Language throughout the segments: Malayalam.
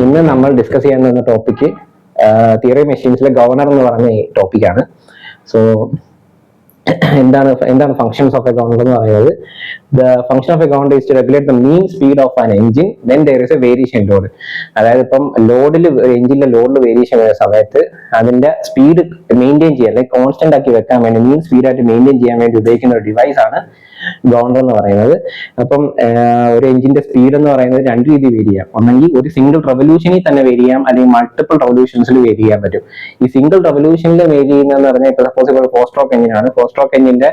ഇന്ന് നമ്മൾ ഡിസ്കസ് ചെയ്യാൻ പോകുന്ന ടോപ്പിക്ക് തിയറി മെഷീൻസിലെ ഗവർണർ എന്ന് പറഞ്ഞ ടോപ്പിക്കാണ്. സോ എന്താണ് ഫങ്ഷൻസ് ഓഫ് എ ഗവർണർ എന്ന് പറയുന്നത്? The function of a governor is to regulate the mean speed of an engine when there is a variation load. അതായത് ഇപ്പം എഞ്ചിന്റെ ലോഡിൽ വേരിയേഷൻ വരുന്ന സമയത്ത് അതിന്റെ സ്പീഡ് മെയിൻറ്റെയിൻ ചെയ്യാൻ, അല്ലെങ്കിൽ കോൺസ്റ്റന്റ് ആക്കി വെക്കാൻ വേണ്ടി, മീൻ സ്പീഡായിട്ട് മെയിൻറ്റെയിൻ ചെയ്യാൻ വേണ്ടി ഉപയോഗിക്കുന്ന ഒരു ഡിവൈസ് ആണ് ഗവർണർ എന്ന് പറയുന്നത്. അപ്പം ഒരു എഞ്ചിന്റെ സ്പീഡ് എന്ന് പറയുന്നത് രണ്ട് രീതി വേരി ചെയ്യാം. ഒന്നെങ്കിൽ ഒരു സിംഗിൾ റെവല്യൂഷനിൽ തന്നെ വേരി ചെയ്യാം, അല്ലെങ്കിൽ മൾട്ടിപ്പിൾ റെവല്യൂഷൻസിൽ വേരി ചെയ്യാൻ പറ്റും. ഈ സിംഗിൾ റെവല്യൂഷനിൽ വേരി ചെയ്യുന്നതെന്ന് പറഞ്ഞാൽ ഇപ്പോൾ സപ്പോസ് ഇപ്പോൾ 4-stroke എഞ്ചിനാണ്. 4-stroke എഞ്ചിന്റെ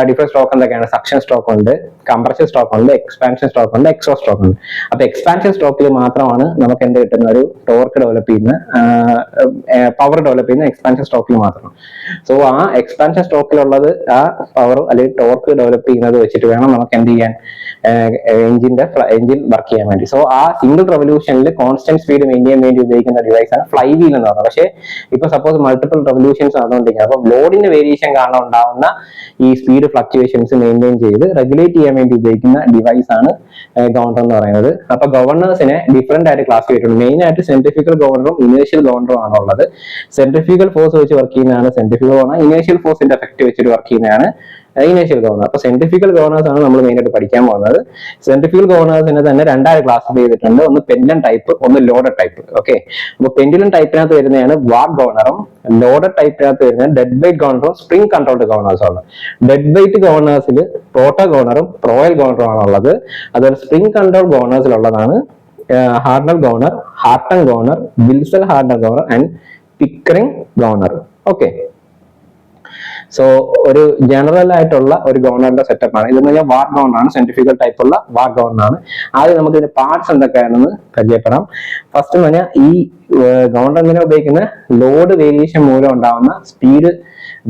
ഡിഫറെന്റ് സ്ട്രോക്ക് എന്തൊക്കെയാണ്? സക്ഷൻ സ്ട്രോക്ക് ഉണ്ട്, കംപ്രഷൻ സ്ട്രോക്ക് ഉണ്ട്, എക്സ്പാൻഷൻ സ്ട്രോക്ക് ഉണ്ട്, എക്സോസ്റ്റ് സ്ട്രോക്ക് ഉണ്ട്. അപ്പൊ എക്സ്പാൻഷൻ സ്ട്രോക്കിൽ മാത്രമാണ് നമുക്ക് എന്ത് കിട്ടുന്ന ഒരു ടോർക്ക് ഡെവലപ്പ് ചെയ്യുന്ന, പവർ ഡെവലപ്പ് ചെയ്യുന്ന എക്സ്പാൻഷൻ സ്ട്രോക്കിൽ മാത്രം. സോ ആ എക്സ്പാൻഷൻ സ്ട്രോക്കിലുള്ളത് ആ പവർ അല്ലെങ്കിൽ ടോർക്ക് ഡെവലപ്പ് ചെയ്യുന്നത് വെച്ചിട്ട് വേണം നമുക്ക് എന്ത് ചെയ്യാൻ, എഞ്ചിൻ വർക്ക് ചെയ്യാൻ വേണ്ടി. സോ ആ സിംഗിൾ റെവല്യൂഷനിൽ കോൺസ്റ്റന്റ് സ്പീഡ് മെയിൻറ്റെയിൻ ചെയ്യാൻ വേണ്ടി ഉപയോഗിക്കുന്ന ഡിവൈസ് ആണ് ഫ്ലൈ വീൽ എന്ന് പറയുന്നത്. പക്ഷേ ഇപ്പൊ സപ്പോസ് മൾട്ടിപ്പിൾ റെവല്യൂഷൻസ് നടന്നുകൊണ്ടിരിക്കുക, അപ്പൊ ലോഡിന്റെ വേരിയേഷൻ കാരണം ഉണ്ടാവുന്ന ഈ സ്പീഡ് ഫ്ലക്ച്വേഷൻസ് മെയിൻറ്റെയിൻ ചെയ്ത് റെഗുലേറ്റ് ചെയ്യാൻ വേണ്ടി ഉപയോഗിക്കുന്ന ഡിവൈസ് ആണ് ഗവർണർ എന്ന് പറയുന്നത്. അപ്പൊ ഗവർണേഴ്സിനെ ഡിഫറെന്റ് ആയിട്ട് ക്ലാസ് ചെയ്തിട്ടുണ്ട്. മെയിൻ ആയിട്ട് സെൻട്രിഫ്യൂഗൽ ഗവർണറും ഇനേഷ്യൽ ഗവർണറും ആണ് ഉള്ളത്. സെൻട്രിഫ്യൂഗൽ ഫോഴ്സ് വെച്ച് വർക്ക് ചെയ്യുന്നതാണ് സെൻട്രിഫ്യൂഗൽ ഗവർണർ. ഇനേഷ്യൽ ഫോഴ്സിന്റെ എഫക്ട് വെച്ചിട്ട് വർക്ക് ചെയ്യുന്നതാണ് ഇനേഷ്യൽ ഗവർണർ. അപ്പൊ സെൻട്രിഫ്യൂഗൽ ഗവർണേഴ്സ് ആണ് നമ്മൾ മെയിൻ ആയിട്ട് പഠിക്കാൻ പോകുന്നത്. സെൻട്രിഫ്യൂഗൽ ഗവർണേഴ്സിനെ തന്നെ രണ്ടായി ക്ലാസിഫൈ ചെയ്തിട്ടുണ്ട്. ഒന്ന് പെൻഡുലം ടൈപ്പ്, ഒന്ന് ലോഡഡ് ടൈപ്പ്. ഓക്കെ, അപ്പൊ പെൻഡുലം ടൈപ്പിനകത്ത് വരുന്നതാണ് വാർഡ് ഗവർണറും, ലോഡഡ് ടൈപ്പിനകത്ത് വരുന്നത് ഡെഡ് വെയിറ്റ് ഗവർണറും സ്പ്രിംഗ് കൺട്രോൾഡ് ഗവർണേഴ്സും ആണ്. ഡെഡ് വെയിറ്റ് ഗവർണേഴ്സിൽ പ്രോട്ടോ ഗവർണറും പ്രോയൽ ഗവർണറും ആണ് ഉള്ളത്. അതുപോലെ സ്പ്രിംഗ് കൺട്രോൾ ഗവർണേഴ്സിലുള്ളതാണ് Hartnell governor, Hartung governor, Wilson Hartnell governor and Pickering governor. Okay, so ഒരു ജനറൽ ആയിട്ടുള്ള ഒരു ഗവർണറിന്റെ സെറ്റപ്പ് ആണ് ഇതെന്ന് പറഞ്ഞാൽ. വാർഡ് ഗവർണറാണ്, സെൻട്രിഫ്യൂഗൽ ടൈപ്പ് ഉള്ള വാർഡ് ഗവർണറാണ്. ആദ്യം നമുക്ക് ഇതിന്റെ പാർട്സ് എന്തൊക്കെയാണെന്ന് പരിചയപ്പെടാം. ഫസ്റ്റ് എന്ന് പറഞ്ഞാൽ ഈ ഗവർണർ എന്തിനാ ഉപയോഗിക്കുന്നത്? ലോഡ് വേരിയേഷൻ മൂലം ഉണ്ടാവുന്ന സ്പീഡ്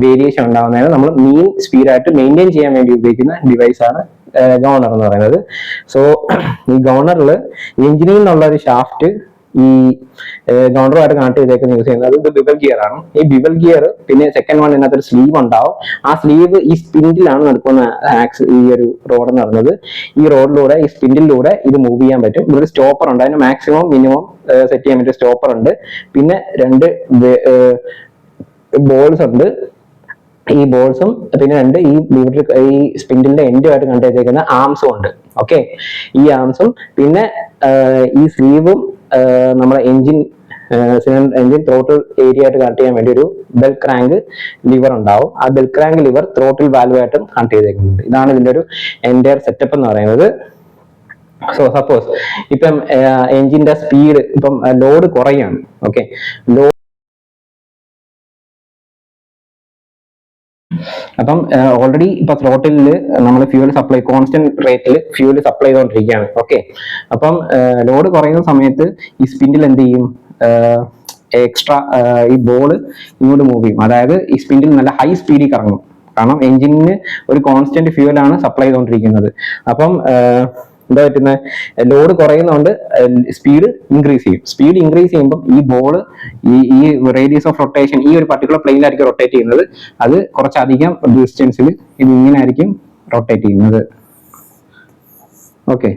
വേരിയേഷൻ ഉണ്ടാവുന്നതാണ് നമ്മൾ മീൻ സ്പീഡായിട്ട് മെയിൻറ്റെയിൻ ചെയ്യാൻ വേണ്ടി ഉപയോഗിക്കുന്ന ഡിവൈസ് ആണ് ഗവർണർ എന്ന് പറയുന്നത്. സോ ഈ ഗവർണറിൽ എഞ്ചിനിൽ നിന്നുള്ള ഒരു ഷാഫ്റ്റ് ഈ ഗവർണറുമായിട്ട് കണക്ട് ചെയ്തേക്കുന്ന യൂസ് ചെയ്യുന്നത് ഇത് ബിവൽ ഗിയർ ആണ്. ഈ ബിവൽ ഗിയർ പിന്നെ സെക്കൻഡ് വൺ ഇതിനകത്ത് ഒരു സ്ലീവ് ഉണ്ടാവും. ആ സ്ലീവ് ഈ സ്പിൻഡിലാണ് നടക്കുന്ന ഈ ഒരു റോഡ് എന്ന് പറയുന്നത്. ഈ റോഡിലൂടെ, ഈ സ്പിൻഡിലൂടെ ഇത് മൂവ് ചെയ്യാൻ പറ്റും. ഇവിടെ സ്റ്റോപ്പർ ഉണ്ട്, അതിന് മാക്സിമം മിനിമം സെറ്റ് ചെയ്യാൻ പറ്റിയ സ്റ്റോപ്പർ ഉണ്ട്. പിന്നെ രണ്ട് ബോൾസ് ഉണ്ട്. ഈ ബോൾസും പിന്നെ രണ്ട് ഈ സ്പിൻഡിലിന്റെ എൻഡുമായിട്ട് കണക്ട് ചെയ്തേക്കുന്ന ആംസും ഉണ്ട്. ഓക്കെ, ഈ ആംസും പിന്നെ ഈ സ്ലീവും നമ്മുടെ എഞ്ചിൻ ത്രോട്ടിൽ ഏരിയ ആയിട്ട് കണക്ട് ചെയ്യാൻ വേണ്ടി ഒരു ബെൽ ക്രാങ്ക് ലിവർ ഉണ്ടാവും. ആ ബെൽ ക്രാങ്ക് ലിവർ ത്രോട്ടിൽ വാൽവായിട്ടും കണക്ട് ചെയ്തേക്കുന്നുണ്ട്. ഇതാണ് ഇതിന്റെ ഒരു എൻറ്റയർ സെറ്റപ്പ് എന്ന് പറയുന്നത്. സോ സപ്പോസ് ഇപ്പം എഞ്ചിന്റെ സ്പീഡ് ഇപ്പം ലോഡ് കുറയാണ്. ഓക്കെ, അപ്പം ഓൾറെഡി ഇപ്പൊ ത്രോട്ടിലിൽ നമ്മൾ ഫ്യൂവൽ സപ്ലൈ കോൺസ്റ്റന്റ് റേറ്റിൽ ഫ്യൂവൽ സപ്ലൈ ചെയ്തുകൊണ്ടിരിക്കുകയാണ്. ഓക്കെ, അപ്പം ലോഡ് കുറയുന്ന സമയത്ത് ഈ സ്പിൻഡിൽ എന്ത് ചെയ്യും? എക്സ്ട്രാ ഈ ബോള് ഇങ്ങോട്ട് മൂവ് ചെയ്യും. അതായത് ഈ സ്പിൻഡിൽ നല്ല ഹൈ സ്പീഡിൽ കറങ്ങും. കാരണം എഞ്ചിന് ഒരു കോൺസ്റ്റന്റ് ഫ്യൂവലാണ് സപ്ലൈ ചെയ്തുകൊണ്ടിരിക്കുന്നത്. അപ്പം എന്താ പറ്റുന്നത്? ലോഡ് കുറയുന്നതുകൊണ്ട് സ്പീഡ് ഇൻക്രീസ് ചെയ്യും. സ്പീഡ് ഇൻക്രീസ് ചെയ്യുമ്പോൾ ഈ ബോൾ ഈ റേഡിയസ് ഓഫ് റൊട്ടേഷൻ ഈ ഒരു പർട്ടിക്കുലർ പ്ലെയിനിലായിരിക്കും റൊട്ടേറ്റ് ചെയ്യുന്നത്. അത് കുറച്ചധികം ഡിസ്റ്റൻസിൽ ഇത് ഇങ്ങനെ ആയിരിക്കും റൊട്ടേറ്റ് ചെയ്യുന്നത്. ഓക്കെ,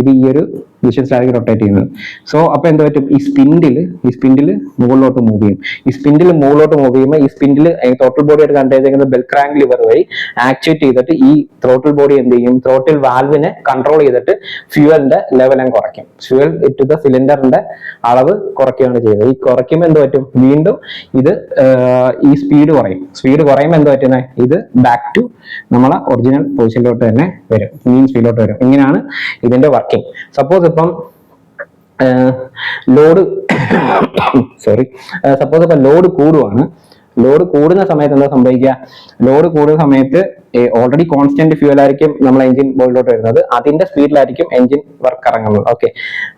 ഇത് ഈ ഒരു ഡിസ്റ്റൻസിലായിരിക്കും റൊട്ടേറ്റ് ചെയ്യുന്നത്. സോ അപ്പൊ എന്താ പറ്റും? ഈ സ്പിൻഡിൽ മുകളിലോട്ട് മൂവ് ചെയ്യും. ഈ സ്പിൻഡിൽ മുകളിലോട്ട് മൂവ് ചെയ്യുമ്പോൾ ഈ സ്പിൻഡിൽ ത്രോട്ടിൽ ബോഡി ആയിട്ട് കണ്ടു ചെയ്തിരിക്കുന്ന ബെൽ ക്രാങ്ക് ലിവർ വഴി ആക്ച്വേറ്റ് ചെയ്തിട്ട് ഈ ത്രോട്ടിൽ ബോഡി എന്ത് ചെയ്യും? ത്രോട്ടിൽ വാൽവിനെ കൺട്രോൾ ചെയ്തിട്ട് ഫ്യൂവലിന്റെ ലെവൽ കുറയ്ക്കും. ഫ്യൂവൽ ടു ദ സിലിണ്ടറിന്റെ അളവ് കുറയ്ക്കുകയാണ് ചെയ്യുന്നത്. ഈ കുറയ്ക്കുമ്പോൾ എന്ത് പറ്റും? വീണ്ടും ഇത് ഈ സ്പീഡ് കുറയും. സ്പീഡ് കുറയുമ്പോൾ എന്ത് പറ്റുന്നത്? ഇത് ബാക്ക് ടു നമ്മളെ ഒറിജിനൽ പൊസിഷനിലോട്ട് തന്നെ വരും, മീൻ സ്പീഡിലോട്ട് വരും. ഇങ്ങനെയാണ് ഇതിന്റെ വർക്കിംഗ്. സപ്പോസ് ഇപ്പം ലോഡ് ലോഡ് കൂടുവാണ്. ലോഡ് കൂടുന്ന സമയത്ത് എന്താ സംഭവിക്കുക? ലോഡ് കൂടുന്ന സമയത്ത് ഓൾറെഡി കോൺസ്റ്റന്റ് ഫ്യൂവൽ ആയിരിക്കും നമ്മൾ എഞ്ചിൻ ബോളിലോട്ട് വരുന്നത്. അതിന്റെ സ്പീഡിലായിരിക്കും എഞ്ചിൻ വർക്ക് ഇറങ്ങുന്നത്. ഓക്കെ,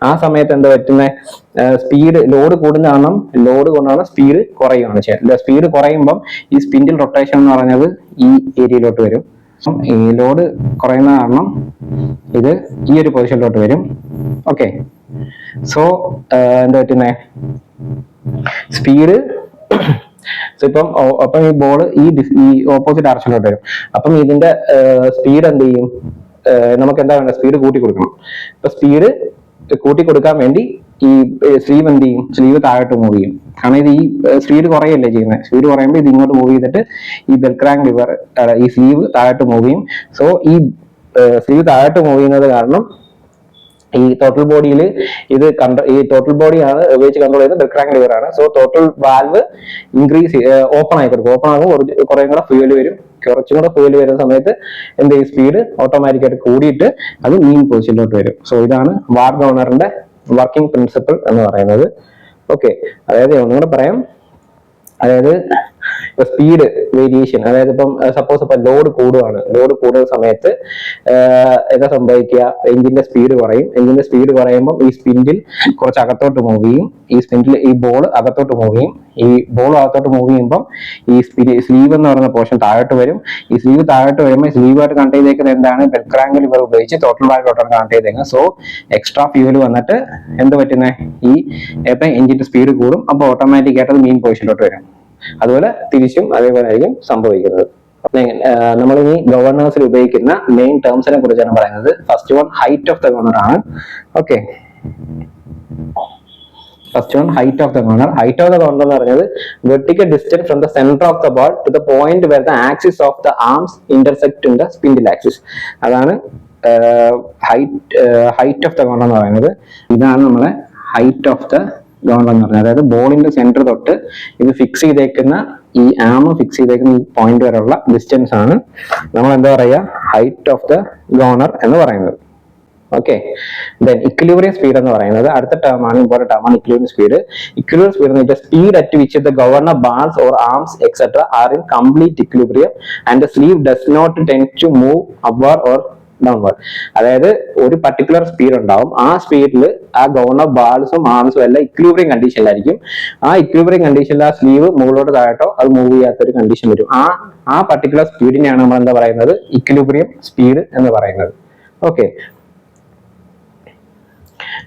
ആ സമയത്ത് എന്താ പറ്റുന്നത്? സ്പീഡ് ലോഡ് കൂടുന്ന കാരണം ലോഡ് കൊണ്ടാണ് സ്പീഡ് കുറയുകയാണ് ചെയ്യുന്നത്. സ്പീഡ് കുറയുമ്പം ഈ സ്പിൻഡിൽ റൊട്ടേഷൻ എന്ന് പറയുന്നത് ഈ ഏരിയയിലോട്ട് വരും. ഈ ലോഡ് കുറയുന്ന കാരണം ഇത് ഈ ഒരു പൊസിഷനിലോട്ട് വരും. ഓക്കെ, സോ എന്താ പറ്റുന്നേ? സ്പീഡ് അപ്പം ഈ ബോള് ഈ ഓപ്പോസിറ്റ് ഡയറക്ഷനിലോട്ട് വരും. അപ്പം ഇതിന്റെ സ്പീഡ് എന്ത് ചെയ്യും? നമുക്ക് എന്താ വേണ്ടത്? സ്പീഡ് കൂട്ടി കൊടുക്കണം. ഇപ്പൊ സ്പീഡ് കൂട്ടി കൊടുക്കാൻ വേണ്ടി ഈ സ്ലീവ് എന്ത് ചെയ്യും, സ്ലീവ് താഴോട്ട് മൂവ് ചെയ്യും. കാരണം ഇത് ഈ സ്പീഡ് കുറയല്ലേ ചെയ്യുന്നത്, സ്പീഡ് കുറയുമ്പോൾ ഇത് ഇങ്ങോട്ട് മൂവ് ചെയ്തിട്ട് ഈ ബെൽക്രാങ്ക് ലിവർ ഈ സ്ലീവ് താഴോട്ട് മൂവ് ചെയ്യും. സോ ഈ സ്ലീവ് താഴോട്ട് മൂവ് ചെയ്യുന്നത് കാരണം ഈ ടോട്ടൽ ബോഡിയിൽ ഇത് ഈ ടോട്ടൽ ബോഡി ആണ് ഉപയോഗിച്ച് കൺട്രോൾ ചെയ്യുന്നത് ബെൽക്രാങ്ക് ലിവർ ആണ്. So total valve increase open ആയി കൊടുക്കും. ഓപ്പൺ ആകുമ്പോൾ കുറേ കൂടെ ഫ്യൂവൽ വരും. കുറച്ചും കൂടെ ഫ്യൂവൽ വരുന്ന സമയത്ത് എന്ത് ചെയ്യും, സ്പീഡ് ഓട്ടോമാറ്റിക്കായിട്ട് കൂടിയിട്ട് അത് മീൻ പൊസിഷനിലോട്ട് വരും. സോ ഇതാണ് വാർ ഗവർണറിന്റെ വർക്കിംഗ് പ്രിൻസിപ്പിൾ എന്ന് പറയുന്നത്. ഓക്കെ, അതായത് ഒന്നുകൂടെ പറയാം. അതായത് ഇപ്പൊ സ്പീഡ് വേരിയേഷൻ, അതായത് ഇപ്പം സപ്പോസ് ഇപ്പൊ ലോഡ് കൂടുന്ന സമയത്ത് എന്താ സംഭവിക്കുക, എഞ്ചിന്റെ സ്പീഡ് കുറയും. എഞ്ചിന്റെ സ്പീഡ് കുറയുമ്പോൾ ഈ സ്പിൻഡിൽ കുറച്ച് അകത്തോട്ട് മൂവ് ചെയ്യും. ഈ സ്പിൻഡിൽ ഈ ബോൾ അകത്തോട്ട് മൂവ് ചെയ്യും. ഈ ബോൾ അകത്തോട്ട് മൂവ് ചെയ്യുമ്പോൾ ഈ സ്ലീവ് എന്ന് പറയുന്ന പോർഷൻ താഴോട്ട് വരും. ഈ സ്ലീവ് താഴോട്ട് വരുമ്പോൾ സ്ലീവായിട്ട് കണക്ട് ചെയ്തേക്കുന്നത് എന്താണ്, ബെൽക്രാങ്ക് ലിവർ ഉപയോഗിച്ച് ടോട്ടൽ വാൽവിലോട്ടാണ് കണക്ട് ചെയ്തേക്കുന്നത്. സോ എക്സ്ട്രാ ഫ്യൂവൽ വന്നിട്ട് എന്ത് പറ്റുന്നത്, ഈ ഇപ്പൊ എഞ്ചിന്റെ സ്പീഡ് കൂടും. അപ്പോൾ ഓട്ടോമാറ്റിക് ആയിട്ട് അത് മീൻ പൊസിഷനിലോട്ട് വരും. അതുപോലെ തിരിച്ചും അതേപോലെ ആയിരിക്കും സംഭവിക്കുന്നത്. നമ്മളിനി ഗവർണേഴ്സിൽ ഉപയോഗിക്കുന്ന മെയിൻ ടേംസിനെ കുറിച്ചാണ് പറയുന്നത്. First one height of the governor ആണ്. Okay, first one height of the governor. Height of the governor എന്ന് പറയുന്നത് vertical distance from the centre of the ball to the point where the axis of the arms intersect in the spindle axis. അതാണ് ഹൈറ്റ് ഓഫ് ദ ഗവർണർ എന്ന് പറയുന്നത്. ഇതാണ് നമ്മളെ ഹൈറ്റ് ഓഫ് ദ ഗവർണർ എന്ന് പറഞ്ഞത്. അതായത് ബോളിന്റെ സെന്റർ തൊട്ട് ഇത് ഫിക്സ് ചെയ്തേക്കുന്ന ഈ ആം ഫിക്സ് ചെയ്തേക്കുന്ന ഈ പോയിന്റ് വരെയുള്ള ഡിസ്റ്റൻസ് ആണ് നമ്മൾ എന്താ പറയുക, ഹൈറ്റ് ഓഫ് ദ ഗവർണർ എന്ന് പറയുന്നത്. ഓക്കെ, ദെൻ ഇക്വിലിബ്രിയം സ്പീഡ് എന്ന് പറയുന്നത് അടുത്ത ടേമാണ്, ഇമ്പോർട്ടന്റ് ടേമാണ് ഇക്വിലിബ്രിയം സ്പീഡ്. ഇക്വിലിബ്രിയം സ്പീഡ് എന്ന് വെച്ചാൽ speed at which the governor balls or arms etcetera are in complete equilibrium and the sleeve does not tend to move upward or downward. അതായത് ഒരു പർട്ടിക്കുലർ സ്പീഡ് ഉണ്ടാവും. ആ സ്പീഡിൽ ആ ഗവർണർ ബാൾസും ആംസും എല്ലാം ഇക്വിലിബ്രിയം കണ്ടീഷനിലായിരിക്കും. ആ ഇക്വിലിബ്രിയം കണ്ടീഷനിൽ ആ സ്ലീവ് മുകളിലോട്ട് താഴോട്ടോ അത് മൂവ് ചെയ്യാത്തൊരു കണ്ടീഷൻ വരും. ആ പർട്ടിക്കുലർ സ്പീഡിനെയാണ് നമ്മൾ എന്താ പറയുന്നത്, ഇക്വിലിബ്രിയം സ്പീഡ് എന്ന് പറയുന്നത്. Okay,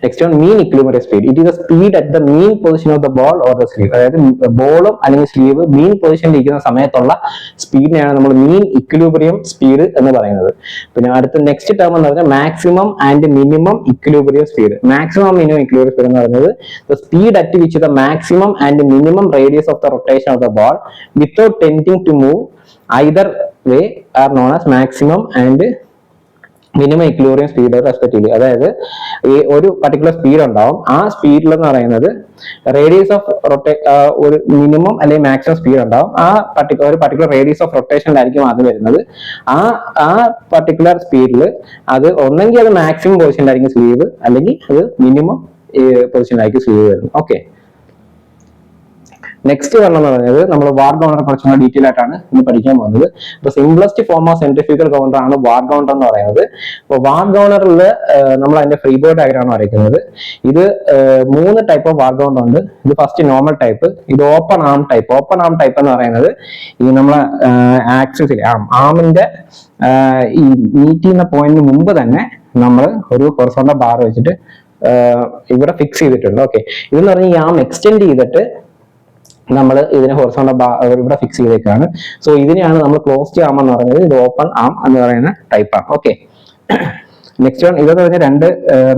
next one mean equilibrium speed. It is the speed at the mean position of the ball or the sleeve. അതായത് ബോളും അല്ലെങ്കിൽ സ്ലീവ് മീൻ പൊസിഷനിൽ ഇരിക്കുന്ന സമയത്തുള്ള സ്പീഡിനെയാണ് നമ്മൾ മീൻ ഇക്വിലിബ്രിയം സ്പീഡ് എന്ന് പറയുന്നത്. പിന്നെ അടുത്ത നെക്സ്റ്റ് ടേം എന്ന് പറഞ്ഞാൽ maximum and minimum equilibrium speed. Maximum minimum equilibrium speed എന്ന് പറയുന്നത് the speed at which the maximum and minimum radius of the rotation of the ball without tending to move either way are known as maximum and minimum equilibrium speed respectively. അതായത് ഈ ഒരു പർട്ടിക്കുലർ സ്പീഡ് ഉണ്ടാവും. ആ സ്പീഡിൽ എന്ന് പറയുന്നത് റേഡിയസ് ഓഫ് ഒരു മിനിമം അല്ലെങ്കിൽ മാക്സിമം സ്പീഡ് ഉണ്ടാവും. ആ ഒരു പർട്ടിക്കുലർ റേഡിയസ് ഓഫ് റൊട്ടേഷനിലായിരിക്കും അത് വരുന്നത്. ആ പർട്ടിക്കുലർ സ്പീഡിൽ അത് ഒന്നെങ്കിൽ അത് മാക്സിമം പൊസിഷനിലായിരിക്കും സ്ലീവ്, അല്ലെങ്കിൽ അത് മിനിമം പൊസിഷനിലായിരിക്കും സ്ലീവ് വരുന്നത്. ഓക്കെ, നെക്സ്റ്റ് എന്ന് പറഞ്ഞത് നമ്മൾ വാർ ഗവർണറെ കുറച്ചും കൂടി ഡീറ്റെയിൽ ആയിട്ടാണ് ഇന്ന് പഠിക്കാൻ പോകുന്നത്. ഇപ്പൊ simplest form of centrifugal governor ആണ് വാർ ഗവർണർ എന്ന് പറയുന്നത്. ഇപ്പൊ വാർ ഗവർണറിൽ നമ്മൾ അതിന്റെ ഫ്രീ ബോർഡ് ഡയഗ്രാം വരയ്ക്കുന്നത്. ഇത് 3 ടൈപ്പ് ഓഫ് വാർ ഗവർണർ ഉണ്ട്. ഇത് ഫസ്റ്റ് നോർമൽ ടൈപ്പ്, ഇത് ഓപ്പൺ ആം ടൈപ്പ്. ഓപ്പൺ ആം ടൈപ്പ് എന്ന് പറയുന്നത് ഈ നമ്മളെ ആക്സിസിൽ ആമിന്റെ ഈ മീറ്റ് ചെയ്യുന്ന പോയിന്റിന് മുമ്പ് തന്നെ നമ്മൾ ഒരു ഹൊറിസോണ്ടൽ ബാർ വെച്ചിട്ട് ഇവിടെ ഫിക്സ് ചെയ്തിട്ടുണ്ട്. ഓക്കെ, ഇതെന്ന് പറഞ്ഞാൽ ഈ ആം എക്സ്റ്റെൻഡ് ചെയ്തിട്ട് നമ്മൾ ഇതിനെ ഹൊറിസോണ്ടൽ ഇവിടെ ഫിക്സ് ചെയ്തേക്കാണ്. സോ ഇതിനെയാണ് നമ്മൾ ക്ലോസ്ഡ് ആം എന്ന് പറയുന്നത്. ഇത് ഓപ്പൺ ആം എന്ന് പറയുന്ന ടൈപ്പാണ്. ഓക്കെ, നെക്സ്റ്റ് വൺ ഇതെന്ന് പറഞ്ഞാൽ 2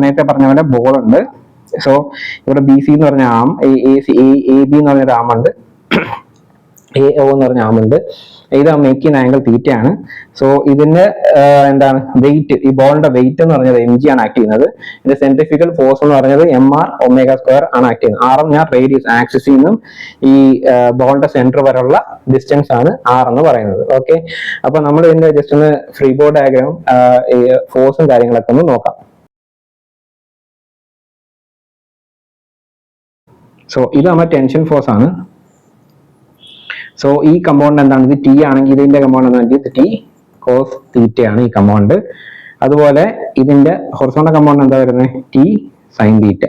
നേരത്തെ പറഞ്ഞ പോലെ ബോൾ ഉണ്ട്. സോ ഇവിടെ ബി സി എന്ന് പറഞ്ഞ ആം, എ ബി എന്ന് പറഞ്ഞൊരു ആമുണ്ട്, എ ഒ എന്ന് പറഞ്ഞ ആമുണ്ട്. ഇത് മേക്കിംഗ് ആംഗിൾ തീറ്റയാണ്. സോ ഇതിന്റെ എന്താണ് വെയിറ്റ്, ഈ ബോളിന്റെ വെയിറ്റ് എന്ന് പറഞ്ഞത് mg ആണ് ആക്ട് ചെയ്യുന്നത്. ഇതിന്റെ സെൻട്രിഫ്യൂഗൽ ഫോഴ്സ് എന്ന് പറഞ്ഞത് mr ഒമേഗ സ്ക്വയർ ആണ് ആക്ട് ചെയ്യുന്നത്. r എന്ന് പറഞ്ഞാൽ റേഡിയസ്, ആക്സിസിൽ നിന്നും ഈ ബോളിന്റെ സെന്റർ വരെയുള്ള ഡിസ്റ്റൻസ് ആണ് r എന്ന് പറയുന്നത്. ഓക്കെ, അപ്പൊ നമ്മൾ ഇതിന്റെ ജസ്റ്റ് ഒന്ന് ഫ്രീ ബോർഡ് ഡയഗ്രാം ഫോഴ്സും കാര്യങ്ങളൊക്കെ ഒന്ന് നോക്കാം. സോ ഇത് നമ്മുടെ ടെൻഷൻ ഫോഴ്സ് ആണ്. സോ ഈ കമ്പൗണ്ട് എന്താണ്, ഇത് ടി ആണെങ്കിൽ ഇതിന്റെ കമ്പൗണ്ട് എന്താണ്, ഇത് ടി കോസ് തീറ്റയാണ് ഈ കമ്പൗണ്ട്. അതുപോലെ ഇതിന്റെ ഹൊറിസോണ്ടൽ കമ്പൗണ്ട് എന്താ വരുന്നത്, ടി സൈൻ തീറ്റ.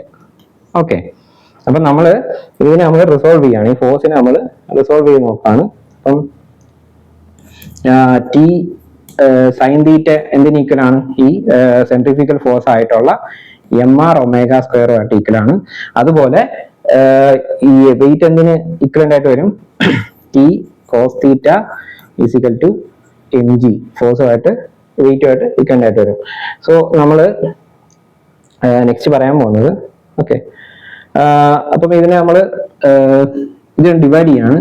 ഓക്കെ, അപ്പൊ ഇതിനെ നമ്മൾ റിസോൾവ് ചെയ്യാണ്. ഈ ഫോഴ്സിനെ നമ്മൾ റിസോൾവ് ചെയ്ത് നോക്കാണ്. അപ്പം ടി സൈൻ തീറ്റ എന്തിന് ഈക്വൽ ആണ്, ഈ സെൻട്രിഫ്യൂഗൽ ഫോഴ്സ് ആയിട്ടുള്ള mr ഒമേഗ സ്ക്വയറുമായിട്ട് ഈക്വൽ ആണ്. അതുപോലെ ഈ വെയിറ്റ് എന്തിന് ഈക്വലന്റ് ആയിട്ട് വരും, T cos theta is equal to mg, ഫോഴ്സുമായിട്ട് വെയിറ്റുമായിട്ട് ഈക്വലന്റ് ആയിട്ട് വരും. സോ നമ്മൾ നെക്സ്റ്റ് പറയാൻ പോകുന്നത്, ഓക്കെ, അപ്പം ഇതിനെ നമ്മൾ ഇത് ഡിവൈഡ് ചെയ്യാണ്.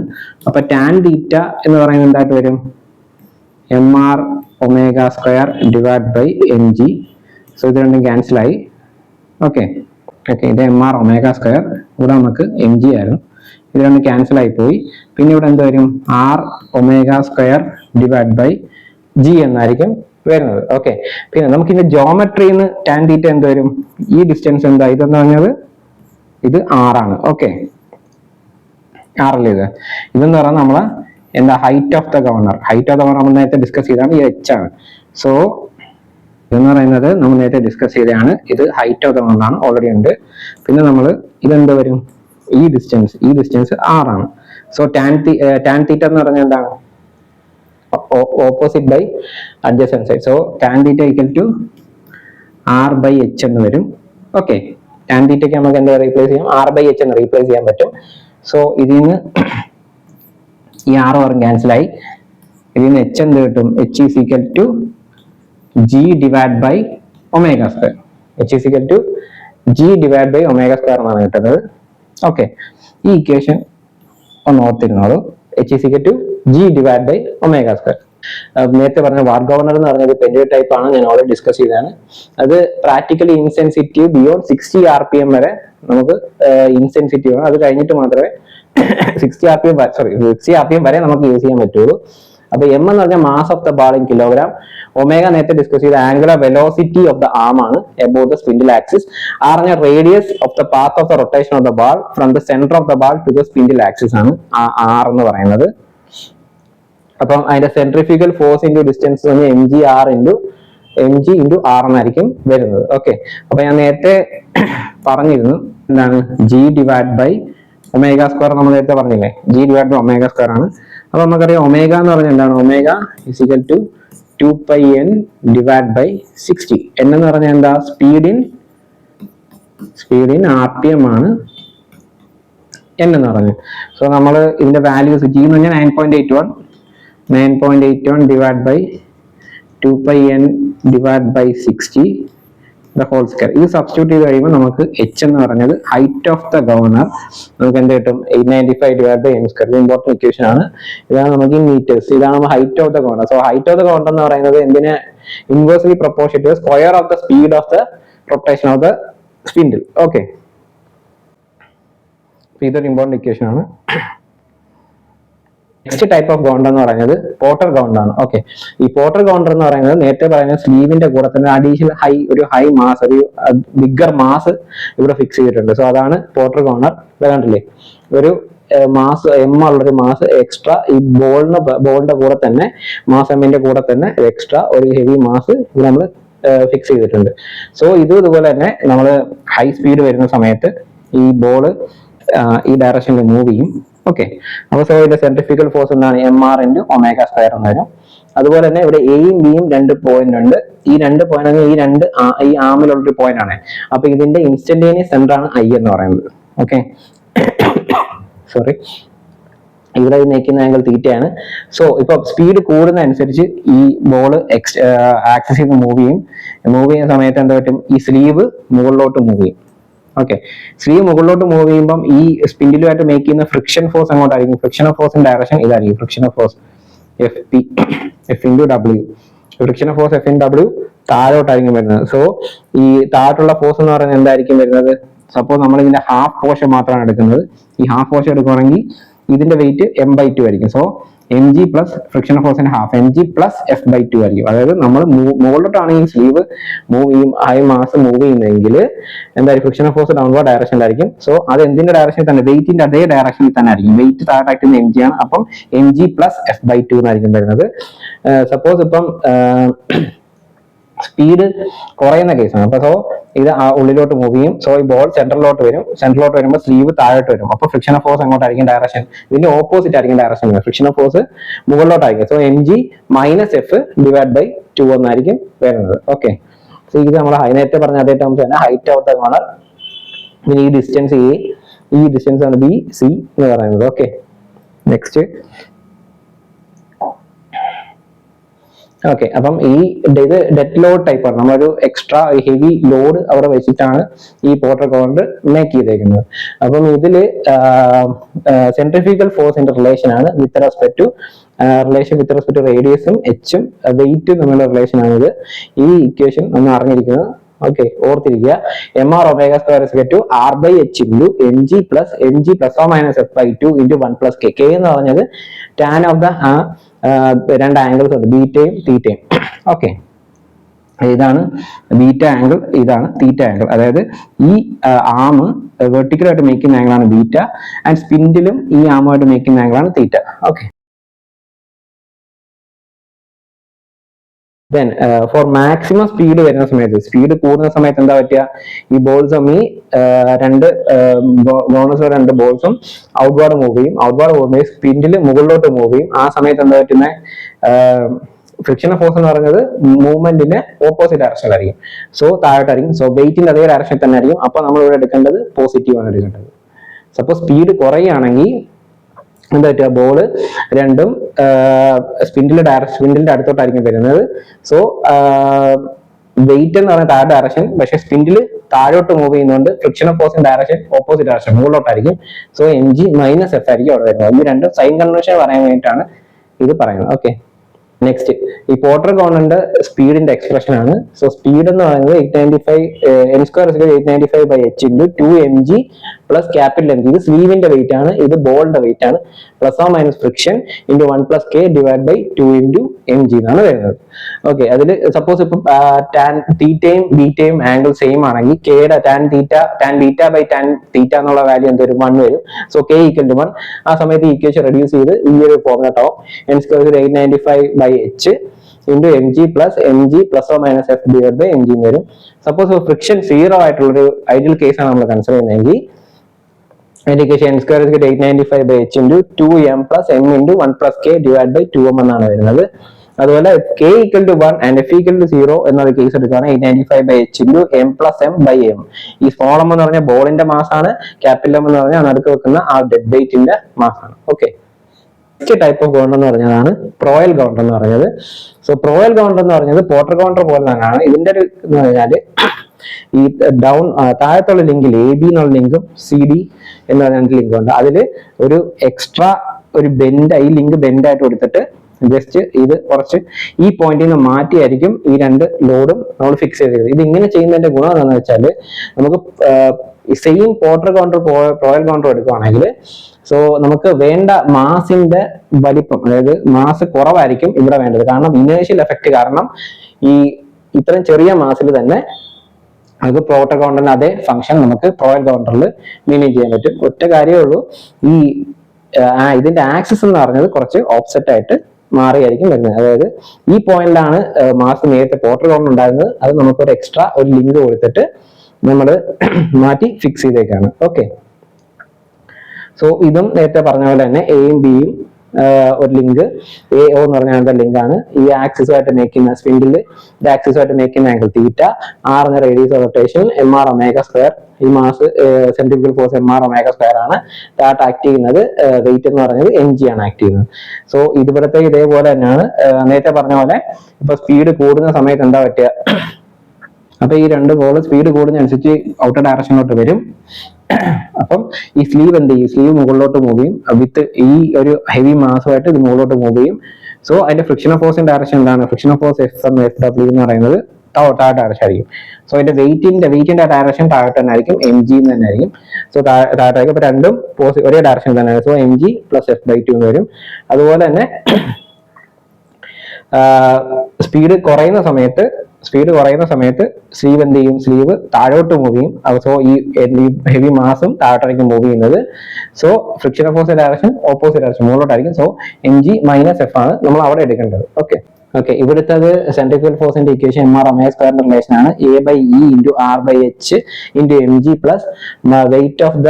അപ്പൊ ടാൻ തീറ്റ എന്ന് പറയുന്നത് എന്തായിട്ട് വരും? MR omega square divide by mg. So ഇത് രണ്ടും ക്യാൻസൽ ആയി. ഓക്കെ ഓക്കെ, ഇത് MR ഒമേഗ സ്ക്വയർ, ഇവിടെ നമുക്ക് mg ആയിരുന്നു, ഇത് രണ്ടും ക്യാൻസൽ ആയി പോയി. പിന്നെ ഇവിടെ എന്ത് വരും? R omega square divide by g എന്നായിരിക്കും വരുന്നത്. ഓക്കെ, പിന്നെ നമുക്ക് ഇതിന്റെ ജോമെട്രിന്ന് ടാൻ തീറ്റ എന്ത് വരും? ഈ ഡിസ്റ്റൻസ് എന്താ? ഇതെന്ന് പറഞ്ഞത് ഇത് R ആണ്. ഓക്കെ, R അല്ലേ ഇത്? ഇതെന്ന് പറഞ്ഞാൽ നമ്മള് എന്താ? Height of the governor. Height of the governor നമ്മൾ നേരത്തെ ഡിസ്കസ് ചെയ്താണ്, ഈ h ആണ്. സോ ഇതെന്ന് പറയുന്നത് നമ്മൾ നേരത്തെ ഡിസ്കസ് ചെയ്തതാണ്, ഇത് ഹൈറ്റ് ഓഫ് ദ ഗവർണർ ആണ്, ഓൾറെഡി ഉണ്ട്. പിന്നെ നമ്മൾ ഇതെന്ത് വരും? ഈ ഡിസ്റ്റൻസ് R ആണ്. സോ ടാൻ തീറ്റ എന്ന് പറഞ്ഞാൽ എന്താണ്? Opposite by adjacent side. So tan theta equal to R by h എന്ന് വരും. ഓക്കെ, ടാൻ തീറ്റയ്ക്ക് നമുക്ക് എന്താ റീപ്ലേസ് ചെയ്യാം? R ബൈ h എന്ന് റീപ്ലേസ് ചെയ്യാൻ പറ്റും. സോ ഇതിൽ നിന്ന് ഈ R ക്യാൻസൽ ആയി, ഇതിൽ നിന്ന് h എന്ത് കിട്ടും? h is equal to g divide by omega square. h is equal to g divide by omega square എന്നാണ് കിട്ടുന്നത്. ഓക്കെ, ഈ ഇക്വേഷൻ ഒന്ന് ഓർത്തിരുന്നോളൂ. h is equal to g divide by omega square. നേരത്തെ പറഞ്ഞ വാർ ഗവർണർ എന്ന് പറഞ്ഞത് പെൻഡുലേറ്റ് ടൈപ്പ് ആണ്, ഞാൻ ഓൾറെഡി ഡിസ്കസ് ചെയ്തതാണ്. അത് പ്രാക്ടിക്കലി ഇൻസെൻസിറ്റീവ് ബിയോണ്ട് 60 RPM വരെ നമുക്ക് ഇൻസെൻസിറ്റീവ് ആണ്. അത് കഴിഞ്ഞിട്ട് മാത്രമേ 60 RPM വരെ നമുക്ക് യൂസ് ചെയ്യാൻ പറ്റുള്ളൂ. അപ്പൊ m എന്ന് പറഞ്ഞാൽ mass of the ball in kilogram. Omega നേരത്തെ ഡിസ്കസ് ചെയ്ത angular velocity of the arm ആണ് about the spindle axis. R പറഞ്ഞ radius of the path of the rotation of the ball from the centre of the ball to the spindle axis ആണ് R എന്ന് പറയുന്നത്. അപ്പം അതിന്റെ centrifugal force into distance mg into R എന്നായിരിക്കും വരുന്നത്. ഓക്കെ, അപ്പൊ ഞാൻ നേരത്തെ പറഞ്ഞിരുന്നു എന്താണ്? g divide by omega square നമ്മൾ നേരത്തെ പറഞ്ഞില്ലേ? g divide by omega square ആണ്. അപ്പൊ നമുക്കറിയാം ഒമേഗ എന്ന് പറഞ്ഞാൽ എന്താണ്? Omega is equal to 2πn divide by 60. n എന്ന് പറഞ്ഞാൽ എന്താ? സ്പീഡ് ഇൻ RPM ആണ് n എന്ന് പറഞ്ഞു. സോ നമ്മൾ ഇതിന്റെ വാല്യൂസ് g എന്ന് പറഞ്ഞാൽ 9.81 divide by 2πn divide by 60 the whole square. ഇത് സബ്സ്റ്റിറ്റ്യൂട്ട് ചെയ്ത് കഴിയുമ്പോൾ നമുക്ക് h എന്ന് പറഞ്ഞത് ഹൈറ്റ് ഓഫ് ദ ഗവർണർ നമുക്ക് എന്ത് കിട്ടും? 895 ഡിവൈഡ് ബൈ m സ്ക്വയർ. ഇത് ഇമ്പോർട്ടന്റ് ഇക്വേഷൻ ആണ്. ഇതാണ് നമുക്ക് മീറ്റേഴ്സ്, ഇതാണ് height of the governor. So height of the governor എന്ന് പറയുന്നത് എന്തിനെ? Inversely proportional to square of the speed of the rotation of the spindle. Okay, ഇതൊരു ഇമ്പോർട്ടന്റ് ഇക്വേഷൻ ആണ്. നെക്സ്റ്റ് ടൈപ്പ് ഓഫ് ഗൗണ്ടർ എന്ന് പറയുന്നത് പോർട്ടർ ഗൗണ്ടർ ആണ്. ഓക്കെ, ഈ പോർട്ടർ ഗൗണ്ടർ എന്ന് പറയുന്നത് നേരത്തെ പറയുന്നത് സ്ലീവിന്റെ കൂടെ തന്നെ അഡീഷണൽ ഹൈ മാസ്, ഒരു ബിഗ്ഗർ മാസ് ഇവിടെ ഫിക്സ് ചെയ്തിട്ടുണ്ട്. സോ അതാണ് പോർട്ടർ ഗൗണ്ടർ. ഇത് കണ്ടില്ലേ? ഒരു മാസ് m ഉള്ളൊരു മാസ് എക്സ്ട്രാ ഈ ബോളിന്റെ കൂടെ തന്നെ, മാസ് എമ്മിന്റെ കൂടെ തന്നെ എക്സ്ട്രാ ഒരു ഹെവി മാസ് ഇത് നമ്മൾ ഫിക്സ് ചെയ്തിട്ടുണ്ട്. സോ ഇതുപോലെ തന്നെ നമ്മൾ ഹൈ സ്പീഡ് വരുന്ന സമയത്ത് ഈ ബോള് ഈ ഡയറക്ഷനിൽ മൂവ് ചെയ്യും. ഓക്കെ, അപ്പൊ സോ ഇതിന്റെ സെൻട്രിഫ്യൂഗൽ ഫോഴ്സ് എന്താണ്? MR ഇൻറ്റു ഒമേഗ സ്ക്വയർ എന്ന് വരും. അതുപോലെ തന്നെ ഇവിടെ എയും ബിയും 2 പോയിന്റ് ഉണ്ട്. ഈ 2 പോയിന്റ് ഈ ആമിലുള്ളൊരു പോയിന്റ് ആണ്. അപ്പൊ ഇതിന്റെ ഇൻസ്റ്റന്റേനിയസ് സെന്റർ ആണ് I എന്ന് പറയുന്നത്. ഓക്കെ, സോറി, ഇവിടെ നിൽക്കുന്ന ആംഗിൾ തീറ്റയാണ്. സോ ഇപ്പൊ സ്പീഡ് കൂടുന്ന അനുസരിച്ച് ഈ ബോൾ ആക്സിസ് ചെയ്ത് മൂവ് ചെയ്യുന്ന സമയത്ത് എന്താ പറ്റും? ഈ സ്ലീവ് മുകളിലോട്ട് മൂവ് ചെയ്യും. ഓക്കെ, സ്ലീവ് മുകളിലോട്ട് മൂവ് ചെയ്യുമ്പോൾ ഈ സ്പിൻഡിലുമായിട്ട് മേക്ക് ചെയ്യുന്ന ഫ്രിക്ഷൻ ഫോഴ്സ് അങ്ങോട്ടായിരിക്കും. ഫ്രിക്ഷൻ ഓഫ് ഫോഴ്സിന്റെ ഡയറക്ഷൻ ഇതായിരിക്കും. Friction of force F into W. Friction of force F in W താഴോട്ടായിരിക്കും വരുന്നത്. സോ ഈ താഴോട്ടുള്ള ഫോഴ്സ് എന്ന് പറയുന്നത് എന്തായിരിക്കും വരുന്നത്? സപ്പോസ് നമ്മൾ ഇതിന്റെ ഹാഫ് പോർഷൻ മാത്രമാണ് എടുക്കുന്നത്. ഈ ഹാഫ് പോർഷൻ എടുക്കുകയാണെങ്കിൽ ഇതിന്റെ വെയിറ്റ് m/2 ആയിരിക്കും. സോ mg പ്ലസ് ഫ്രിക്ഷൻ ഫോഴ്സിന്റെ ഹാഫ് mg പ്ലസ് f/2 ആയിരിക്കും. അതായത് നമ്മൾ മുകളിലോട്ടാണ് ഈ സ്ലീവ് മൂവ് ചെയ്യും, ഹൈ മാസ് മൂവ് ചെയ്യുന്നതെങ്കിൽ എന്തായാലും ഫ്രിക്ഷൻ ഫോഴ്സ് ഡൗൺവേർഡ് ഡയറക്ഷനിലായിരിക്കും. സോ അത് എന്തിന്റെ ഡയറക്ഷനിൽ തന്നെ? വെയിറ്റിന്റെ അതേ ഡയറക്ഷനിൽ തന്നെ ആയിരിക്കും. വെയിറ്റ് താഴായിട്ട് mg ആണ്. അപ്പം mg പ്ലസ് f/2 എന്നായിരിക്കും വരുന്നത്. സപ്പോസ് ഇപ്പം സ്പീഡ് കുറയുന്ന കേസാണ്. അപ്പൊ സോ ഇത് ഉള്ളിലോട്ട് മൂവ് ചെയ്യും. സോ ഈ ബോൾ സെന്ററിലോട്ട് വരുമ്പോൾ സ്ലീവ് താഴോട്ട് വരും. അപ്പൊ ഫ്രിക്ഷൻ ഓഫ് ഫോഴ്സ് അങ്ങോട്ടായിരിക്കും ഡയറക്ഷൻ. ഇതിന്റെ ഓപ്പോസിറ്റ് ആയിരിക്കും ഡയറക്ഷൻ. ഫ്രിക്ഷൻ ഓഫ് ഫോഴ്സ് മുകളിലോട്ടായിരിക്കും. So mg minus f divide by 2 എന്നായിരിക്കും വരുന്നത്. ഓക്കെ, സോ ഇത് നമ്മൾ നേരത്തെ പറഞ്ഞ അതേ ടേംസ് തന്നെ ഹൈറ്റ് ഓഫ് ദ കോർണർ. ഈ ഡിസ്റ്റൻസ് A, ഈ ഡിസ്റ്റൻസ് ആണ് BC എന്ന് പറയുന്നത്. ഓക്കെ, നെക്സ്റ്റ് ഓക്കെ, അപ്പം ഇത് ഡെഡ് ലോഡ് ടൈപ്പ് ആണ്. നമ്മളൊരു എക്സ്ട്രാ ഹെവി ലോഡ് അവിടെ വെച്ചിട്ടാണ് ഈ പോർട്ടർ കൗണ്ടർ മേക്ക് ചെയ്തേക്കുന്നത്. അപ്പം ഇതില് സെൻട്രിഫ്യൂഗൽ ഫോഴ്സിന്റെ റിലേഷൻ ആണ് വിത്ത് റെസ്പെക്ട് ടു റേഡിയസും എച്ചും വെയിറ്റും തമ്മിലുള്ള റിലേഷൻ ആണിത്. ഈ ഇക്വേഷൻ ഒന്ന് അറിഞ്ഞിരിക്കുന്നത്. ഓക്കെ, ഓർത്തിരിക്കുക. M R omega square is to R by H into M G plus or minus F by 2 into 1 plus K. K എന്ന് പറഞ്ഞത് ടാൻ ഓഫ് ദ രണ്ട് ആംഗിൾസ് ഉണ്ട്, ബീറ്റയും തീറ്റയും. ഓക്കെ, ഇതാണ് ബീറ്റ ആംഗിൾ, ഇതാണ് തീറ്റ ആംഗിൾ. അതായത് ഈ ആം വെർട്ടിക്കലായിട്ട് മേക്കുന്ന ആംഗിളാണ് ബീറ്റ, ആൻഡ് സ്പിൻഡിലും ഈ ആമുമായിട്ട് മേക്കുന്ന ആംഗിളാണ് theta. Okay, then for maximum speed വരുന്ന സമയത്ത്, സ്പീഡ് കൂടുന്ന സമയത്ത് എന്താ പറ്റുക, ഈ ബോൾസും ഈ രണ്ട് ബോൾസും ഔട്ട്വാർഡ് മൂവ് ചെയ്യും. ഔട്ട്വാർഡ് മൂവ് ചെയ്യും, സ്പിൻഡിൽ മുകളിലോട്ട് മൂവ് ചെയ്യും. ആ സമയത്ത് എന്താ പറ്റുന്നത്, ഫ്രിക്ഷൻ ഫോഴ്സ് എന്ന് പറയുന്നത് മൂവ്മെന്റിന്റെ ഓപ്പോസിറ്റ് ഡയറക്ഷനിലായിരിക്കും. സോ താഴോട്ടായിരിക്കും. സോ വെയിറ്റിന്റെ അതേ ഡയറക്ഷനിൽ തന്നെ ആയിരിക്കും. അപ്പൊ നമ്മൾ ഇവിടെ എടുക്കേണ്ടത് പോസിറ്റീവ് ആണ് എടുക്കേണ്ടത്. സപ്പോസ് സ്പീഡ് കുറയുകയാണെങ്കിൽ എന്താ പറ്റുക, ബോള് രണ്ടും സ്പിൻഡിലിന്റെ അടുത്തോട്ടായിരിക്കും വരുന്നത്. സോ വെയിറ്റ് എന്ന് പറയുന്ന താഴെ ഡയറക്ഷൻ, പക്ഷെ സ്പിൻഡിൽ താഴോട്ട് മൂവ് ചെയ്യുന്നതുകൊണ്ട് ഫ്രിക്ഷൻ ഫോഴ്സിന്റെ ഡയറക്ഷൻ ഓപ്പോസിറ്റ് ഡയറക്ഷൻ മുകളിലോട്ടായിരിക്കും. So M G minus F ആയിരിക്കും അവിടെ വരുന്നത്. ഈ രണ്ട് സൈൻ കൺവെൻഷൻ പറയാൻ വേണ്ടിയിട്ടാണ് ഇത് പറയുന്നത്. ഓക്കെ, നെക്സ്റ്റ് ഈ പോർട്ടർ കൗണ്ടറിന്റെ സ്പീഡിന്റെ എക്സ്പ്രഷൻ ആണ്. സോ സ്പീഡ് എന്ന് പറയുന്നത് 895 M square 895 by H into 2 M G plus capital M G. ഇത് സ്ലീവിന്റെ വെയിറ്റ് ആണ്, ഇത് ബോളിന്റെ വെയിറ്റ് ആണ്. Plus or minus friction into 1 plus K divide by 2 into M G എന്നാണ് വരുന്നത്. ഓക്കെ, അതിൽ സപ്പോസ് ഇപ്പം ടാൻ തീറ്റയും ബീറ്റയും ആംഗിൾ സെയിം ആണെങ്കിൽ കെയുടെ tan beta by tan theta എന്നുള്ള വാല്യൂ എന്തൊരു 1 വരും. So K equal to 1. ആ സമയത്ത് ഈക്വേഷൻ റെഡ്യൂസ് ചെയ്ത് ഈ ഒരു ഫോർമുല ആവും. M square 895 by H into M G plus or minus F divide by M G എന്ന് വരും. സപ്പോസ് ഫ്രിക്ഷൻ 0 ആയിട്ടുള്ളൊരു ഐഡിയൽ കേസാണ് നമ്മൾ കൺസിഡർ ചെയ്യുന്നതെങ്കിൽ M square 895 by H into 2m plus M into 1 plus K divide by 2m എന്നാണ് വരുന്നത്. അതുപോലെ k equal to 1 and f equal to 0 എന്നൊരു കേസ് എടുക്കുകയാണ് 895 by H into M plus M by M. ഈ സ്മോൾ എം എന്ന് പറഞ്ഞാൽ ബോളിന്റെ മാസ് ആണ്, ക്യാപിറ്റൽ എം എന്ന് പറഞ്ഞാൽ നടുക്ക് വെക്കുന്ന ആ ഡെഡ് വെയിറ്റിന്റെ മാസ് ആണ്. ഓക്കെ, ടൈപ്പ് ഓഫ് കൗണ്ടർ എന്ന് പറഞ്ഞതാണ് പ്രോയൽ കൗണ്ടർ എന്ന് പറഞ്ഞത്. സോ പ്രോയൽ കൗണ്ടർ എന്ന് പറഞ്ഞത് പോർട്ടർ കൗണ്ടർ പോലെ തന്നെയാണ്. ഇതിന്റെ ഒരു എന്ന് പറഞ്ഞാല് ഈ ഡൗൺ താഴത്തുള്ള ലിങ്കിൽ എ ബി എന്നുള്ള ലിങ്കും സി ഡി എന്ന് പറഞ്ഞ രണ്ട് ലിങ്ക് ഉണ്ട്. അതിൽ ഒരു എക്സ്ട്രാ ഒരു ബെൻഡ്, ഈ ലിങ്ക് ബെൻഡായിട്ട് കൊടുത്തിട്ട് ജസ്റ്റ് ഇത് കുറച്ച് ഈ പോയിന്റിൽ നിന്ന് മാറ്റിയായിരിക്കും ഈ രണ്ട് ലോഡും നമ്മൾ ഫിക്സ് ചെയ്തിരിക്കുന്നത്. ഇത് ഇങ്ങനെ ചെയ്യുന്നതിന്റെ ഗുണം എന്താണെന്ന് വെച്ചാൽ നമുക്ക് same Porter counter Proyal counter എടുക്കുകയാണെങ്കിൽ സോ നമുക്ക് വേണ്ട മാസിന്റെ വലിപ്പം, അതായത് മാസ് കുറവായിരിക്കും ഇവിടെ വേണ്ടത്. കാരണം ഇനേഷ്യൽ എഫക്ട് കാരണം ഈ ഇത്രയും ചെറിയ മാസിൽ തന്നെ നമുക്ക് പോർട്ടർ കൗണ്ടറിന്റെ അതേ ഫംഗ്ഷൻ നമുക്ക് പ്രോയൽ കൗണ്ടറിൽ മെയിൻറ്റെയിൻ ചെയ്യാൻ പറ്റും. ഒറ്റ കാര്യമേ ഉള്ളൂ, ഈ ഇതിന്റെ ആക്സിസ് എന്ന് പറഞ്ഞത് കുറച്ച് ഓഫ്സെറ്റ് ആയിട്ട് മാറിയായിരിക്കും വരുന്നത്. അതായത് ഈ പോയിന്റിലാണ് മാസ് നേരത്തെ പോർട്ടർ കൗണ്ടർ ഉണ്ടായിരുന്നത്, അത് നമുക്കൊരു എക്സ്ട്രാ ഒരു ലിങ്ക് കൊടുത്തിട്ട് നമ്മൾ മാറ്റി ഫിക്സ് ചെയ്തേക്കാണ്. ഓക്കെ, സോ ഇതും നേരത്തെ പറഞ്ഞ പോലെ തന്നെ എയും ബിയും ഒരു ലിങ്ക് എ ഒ എന്ന് പറഞ്ഞ ലിങ്ക് ആണ്. ഈ ആക്സിസുമായിട്ട് മേക്കുന്ന സ്പിൻഡിൽ ആക്സിസുമായിട്ട് മേക്കുന്ന ആംഗിൾ തീറ്റ, ആർ എന്ന radius of rotation, M R omega square, ഈ mass centrifugal force M R omega square ആണ്. താഴത്ത് ആക്ട് ചെയ്യുന്നത് വെയിറ്റ് എന്ന് പറഞ്ഞത് എം ജി ആണ് ആക്ട് ചെയ്യുന്നത്. സോ ഇതുപോലത്തെ ഇതേപോലെ തന്നെയാണ് നേരത്തെ പറഞ്ഞ പോലെ. ഇപ്പൊ സ്പീഡ് കൂടുന്ന സമയത്ത് എന്താ പറ്റുക, അപ്പൊ ഈ രണ്ട് ബോൾ സ്പീഡ് കൂടുന്നതനുസരിച്ച് ഔട്ടർ ഡയറക്ഷനിലോട്ട് വരും. അപ്പം ഈ സ്ലീവ് എന്ത് ചെയ്യും, സ്ലീവ് മുകളിലോട്ട് മൂവ് ചെയ്യും. വിത്ത് ഈ ഒരു ഹെവി മാസുമായിട്ട് ഇത് മുകളിലോട്ട് മൂവ് ചെയ്യും. സോ അതിന്റെ ഫ്രിക്ഷൻ ഓഫ് ഫോഴ്സിന്റെ ഡയറക്ഷൻ എന്താണ്, friction of force F F W എന്ന് പറയുന്നത് താഴെ ഡയറക്ഷൻ ആയിരിക്കും. സോ അതിന്റെ വെയിറ്റിന്റെ ഡയറക്ഷൻ താഴെ തന്നെ ആയിരിക്കും, എം ജി തന്നെ ആയിരിക്കും. സോ താഴേക്ക് ഇപ്പൊ രണ്ടും ഒരേ ഡയറക്ഷൻ തന്നെയാണ്. So M G plus F by 2 എന്ന് വരും. അതുപോലെ തന്നെ സ്പീഡ് കുറയുന്ന സമയത്ത് സ്ലീവ് എന്ത് ചെയ്യും, സ്ലീവ് താഴോട്ട് മൂവ് ചെയ്യും. സോ ഈ ഹെവി മാസും താഴോട്ടായിരിക്കും മൂവ് ചെയ്യുന്നത്. So friction of force direction opposite direction മുകളിലോട്ടായിരിക്കും. So M G minus F ആണ് നമ്മൾ അവിടെ എടുക്കേണ്ടത്. ഓക്കെ, ഇവിടുത്തെ സെൻട്രിഫ്യൂഗൽ ഫോഴ്സിന്റെ ഇക്വേഷൻ എം ആർ ഒമേഗ സ്ക്വയറിന്റെ റിലേഷൻ ആണ്. A by E into R by H into M G plus weight of the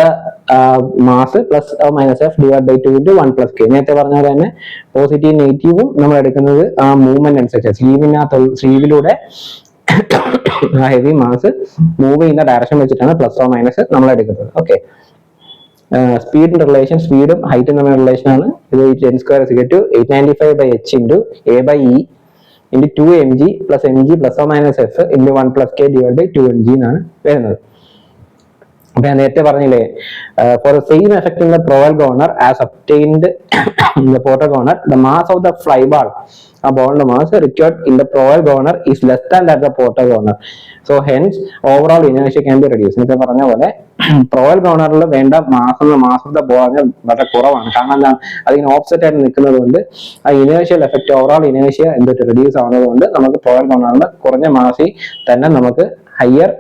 mass plus minus F divide by 2 into 1 plus K. നേരത്തെ പറഞ്ഞ പോലെ തന്നെ പോസിറ്റീവ് നെഗറ്റീവും നമ്മൾ എടുക്കുന്നത് ആ മൂവ്മെന്റ് അനുസരിച്ച്, സ്ലീവിലൂടെ ആ ഹെവി മാസ് മൂവ് ചെയ്യുന്ന ഡയറക്ഷൻ വെച്ചിട്ടാണ് പ്ലസ് ഓ മൈനസ് നമ്മൾ എടുക്കുന്നത്. ഓക്കെ, സ്പീഡിന്റെ റിലേഷൻ, സ്പീഡും ഹൈറ്റും തമ്മിലുള്ള റിലേഷൻ ആണ് ഇത്. N square 895 by H into A by E into 2 mg plus mg plus or minus f into 1 plus k divided by 2 mg എന്നാണ് വരുന്നത്. അപ്പൊ ഞാൻ നേരത്തെ പറഞ്ഞില്ലേ, for the same effect in the Proell governor as obtained in the Porter governor the mass of the fly ball, ആ ബോളിന്റെ mass required in the Proell governor is less than that the Porter governor. So hence overall inertia can be reduce. നേരത്തെ പറഞ്ഞ പോലെ പ്രോവൽ ഗവർണറിൽ വേണ്ട മാസ് ഓഫ് ദ ബോൾ വളരെ കുറവാണ്. കാരണം എന്താണ്, അതിന് ഓപ്സെറ്റ് ആയിട്ട് നിൽക്കുന്നത് കൊണ്ട് ആ ഇനേർഷ്യൽ എഫക്ട്, ഓവറോൾ ഇനേർഷ്യ എന്തൊട്ട് റെഡ്യൂസ് ആവുന്നത് കൊണ്ട് നമുക്ക് പ്രോവൽ ഗവർണറിൽ കുറഞ്ഞ മാസിൽ തന്നെ നമുക്ക് ഹയർ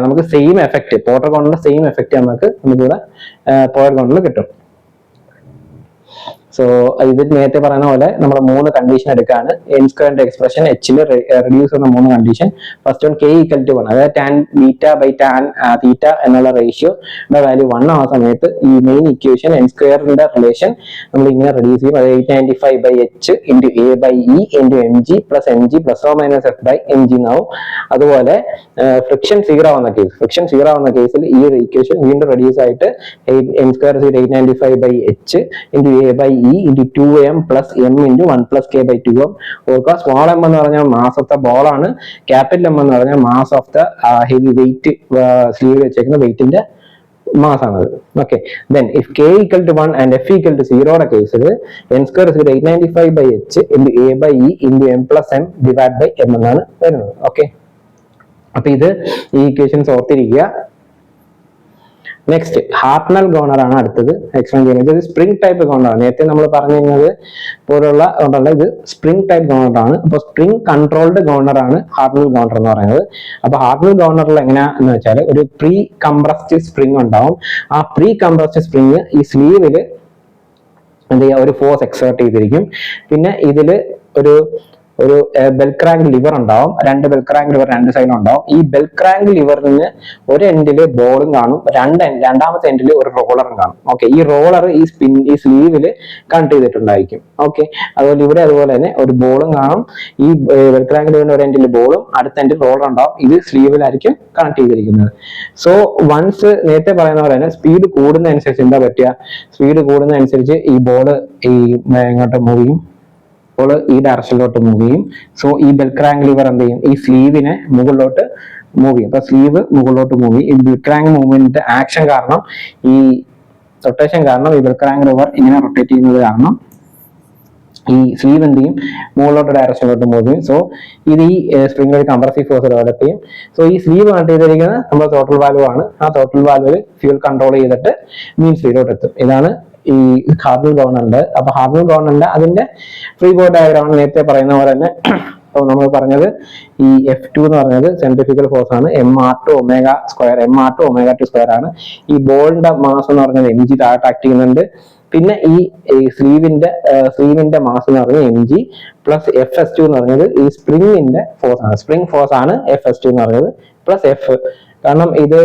നമുക്ക് സെയിം എഫക്ട്, പോർട്ടൽ ഗവർണറിന്റെ സെയിം എഫക്ട് നമുക്കിവിടെ പ്രോവൽ ഗവർണറിൽ കിട്ടും. സോ ഇത് നേരത്തെ പറയുന്ന പോലെ നമ്മൾ 3 കണ്ടീഷൻ എടുക്കാണ്. എൻ സ്ക്വയറിന്റെ എക്സ്പ്രഷൻ എച്ചിൽ റെഡ്യൂസ് ചെയ്യുന്ന 3 condition. First one k equal to 1, അതായത് tan beta by tan theta എന്നുള്ള റേഷ്യോയുടെ വാല്യൂ 1 ആവുന്ന സമയത്ത് ഈ മെയിൻ ഇക്വേഷൻ എൻ സ്ക്വയറിന്റെ റിലേഷൻ നമ്മൾ ഇങ്ങനെ റെഡ്യൂസ് ചെയ്യും. അത് 895 by H into A by E into M G plus N G plus or minus F by M G എന്നാവും. അതുപോലെ ഫ്രിക്ഷൻ 0 ആവുന്ന കേസിൽ ഈ ഒരു ഇക്വേഷൻ വീണ്ടും റെഡ്യൂസ് ആയിട്ട് N square 895 by H into A by E into 2m plus m into 1 plus k by 2m. ഓർക്കുക, സ്മോൾ എം എന്ന് പറഞ്ഞാൽ മാസ് ഓഫ് ദ ബോൾ ആണ്, ക്യാപിറ്റൽ എം എന്ന് പറഞ്ഞാൽ mass of the heavy weight, sleeve വെച്ചേക്കുന്ന വെയിറ്റിന്റെ മാസ് ആണത്. Okay, then if k equal to 1 and f equal to 0 കേസിൽ n square 895 by H into A by E into M plus M divide by M എന്നാണ് വരുന്നത്. ഓക്കെ, അപ്പൊ ഇത് ഈ ഇക്വേഷൻസ് ഓർത്തിരിക്കുക. നെക്സ്റ്റ് ഹാർട്ട്നൽ ഗവർണർ ആണ് അടുത്തത് എക്സ്പ്ലെയിൻ ചെയ്യുന്നത്. ഇത് സ്പ്രിംഗ് ടൈപ്പ് ഗവർണർ ആണ്. നേരത്തെ നമ്മൾ പറഞ്ഞിരുന്നത് പോലുള്ള ഗവർണർ, ഇത് സ്പ്രിംഗ് ടൈപ്പ് ഗവർണർ ആണ്. അപ്പോൾ സ്പ്രിംഗ് കൺട്രോൾഡ് ഗവർണർ ആണ് ഹാർട്ട്നൽ ഗവർണർ എന്ന് പറയുന്നത്. അപ്പൊ ഹാർട്ട്നൽ ഗവർണറിൽ എങ്ങനെയാന്ന് വെച്ചാൽ ഒരു പ്രീ കംപ്രസ്ഡ് സ്പ്രിംഗ് ഉണ്ടാവും. ആ പ്രീ കംപ്രസ്ഡ് സ്പ്രിംഗ് ഈ സ്ലീവില് എന്ത് ചെയ്യുക, ഒരു ഫോഴ്സ് എക്സേർട്ട് ചെയ്തിരിക്കും. പിന്നെ ഇതില് ഒരു ബെൽക്രാങ്ക് ലിവർ ഉണ്ടാവും. 2 ബെൽക്രാങ്ക് ലിവർ 2 സൈഡിലും ഉണ്ടാവും. ഈ ബെൽക്രാങ്ക് ലിവറിന് ഒരു എൻഡില് ബോളും കാണും, രണ്ടാമത്തെ എൻഡില് ഒരു റോളറും കാണും. ഓക്കെ, ഈ റോളർ ഈ സ്ലീവില് കണക്ട് ചെയ്തിട്ടുണ്ടായിരിക്കും. ഓക്കെ, അതുപോലെ തന്നെ ഒരു ബോളും കാണും. ഈ ബെൽക്രാങ്ക് ലിവറിന്റെ ഒരു എൻഡില് ബോളും അടുത്ത എൻഡിൽ റോളർ ഉണ്ടാവും. ഇത് സ്ലീവിലായിരിക്കും കണക്ട് ചെയ്തിരിക്കുന്നത്. സോ വൺസ് നേരത്തെ പറയുന്ന പോലെ തന്നെ സ്പീഡ് കൂടുന്നതനുസരിച്ച് എന്താ പറ്റുക, സ്പീഡ് കൂടുന്നതനുസരിച്ച് ഈ ബോള് ഇങ്ങോട്ട് മൂവ് ചെയ്യും, ഈ ഡയറക്ഷനിലോട്ട് മൂവ് ചെയ്യും. സോ ഈ ബെൽക്രാങ്ക് ലിവർ എന്ത് ചെയ്യും, ഈ സ്ലീവിനെ മുകളിലോട്ട് മൂവ് ചെയ്യും. അപ്പൊ സ്ലീവ് മുകളിലോട്ട് മൂവ് ചെയ്യും. ഈ ബെൽക്രാങ്ക് മൂവ്മെന്റ് ആക്ഷൻ കാരണം, ഈ റൊട്ടേഷൻ കാരണം, ഈ ബെൽക്രാങ്ക് ലിവർ ഇങ്ങനെ റൊട്ടേറ്റ് ചെയ്യുന്നത് കാരണം ഈ സ്ലീവ് എന്ത് ചെയ്യും, മുകളിലോട്ട് ഡയറക്ഷനിലോട്ട് മൂവ് ചെയ്യും. സോ ഇത് ഈ സ്പ്രിംഗ് ഒരു കംപ്രസീവ് ഫോഴ്സ് ഡെവലപ്പ് ചെയ്യും. സോ ഈ സ്ലീവ് കണക്ട് ചെയ്തിരിക്കുന്നത് നമ്മുടെ ടോട്ടൽ വാൽവ് ആണ്. ആ ടോട്ടൽ വാൽവിൽ ഫ്യൂൽ കൺട്രോൾ ചെയ്തിട്ട് മീൻ സ്പീഡിലോട്ട് എത്തും. ഇതാണ് ഈ ഹാർട്ട്നൽ ഗവർണറിന്റെ. അപ്പൊ ഹാർട്ട്നൽ ഗവർണറിന്റെ അതിന്റെ ഫ്രീ ബോഡി ഡയഗ്രാം ആണ് നേരത്തെ പറയുന്ന പോലെ തന്നെ. അപ്പൊ നമ്മൾ പറഞ്ഞത് ഈ F2 എന്ന് പറഞ്ഞത് സെൻട്രിഫ്യൂഗൽ ഫോഴ്സ് ആണ്, mr2 ഒമേഗ സ്ക്വയർ ആണ്. ഈ ബോളിന്റെ മാസ് എന്ന് പറഞ്ഞത് mg താഴോട്ട് ആക്ട് ചെയ്യുന്നുണ്ട്. പിന്നെ ഈ സ്ലീവിന്റെ മാസ് എന്ന് പറഞ്ഞത് mg പ്ലസ് fs2 എന്ന് പറഞ്ഞത് ഈ സ്പ്രിംഗിന്റെ ഫോഴ്സ് ആണ്. സ്പ്രിംഗ് ഫോഴ്സ് ആണ് fs2 എന്ന് പറഞ്ഞത് പ്ലസ് f. കാരണം ഇത്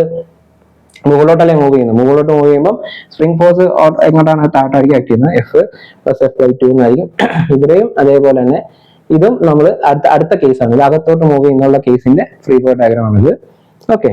മുകളിലോട്ടല്ലേ മൂവ് ചെയ്യുന്നത്. മുകളിലോട്ട് മൂവ് ചെയ്യുമ്പോൾ സ്പ്രിംഗ് ഫോഴ്സ് എങ്ങോട്ടാണ്, താഴോട്ടായിരിക്കും ആക്ട് ചെയ്യുന്നത്. f പ്ലസ് f/2 എന്നായിരിക്കും. ഇവിടെയും അതേപോലെ തന്നെ ഇതും നമ്മൾ അടുത്ത കേസാണ്. ഇത് അകത്തോട്ട് മൂവ് ചെയ്യുന്നുള്ള കേസിന്റെ ഫ്രീ ബോഡി ഡയഗ്രാം ആണ് ഇത്. ഓക്കെ.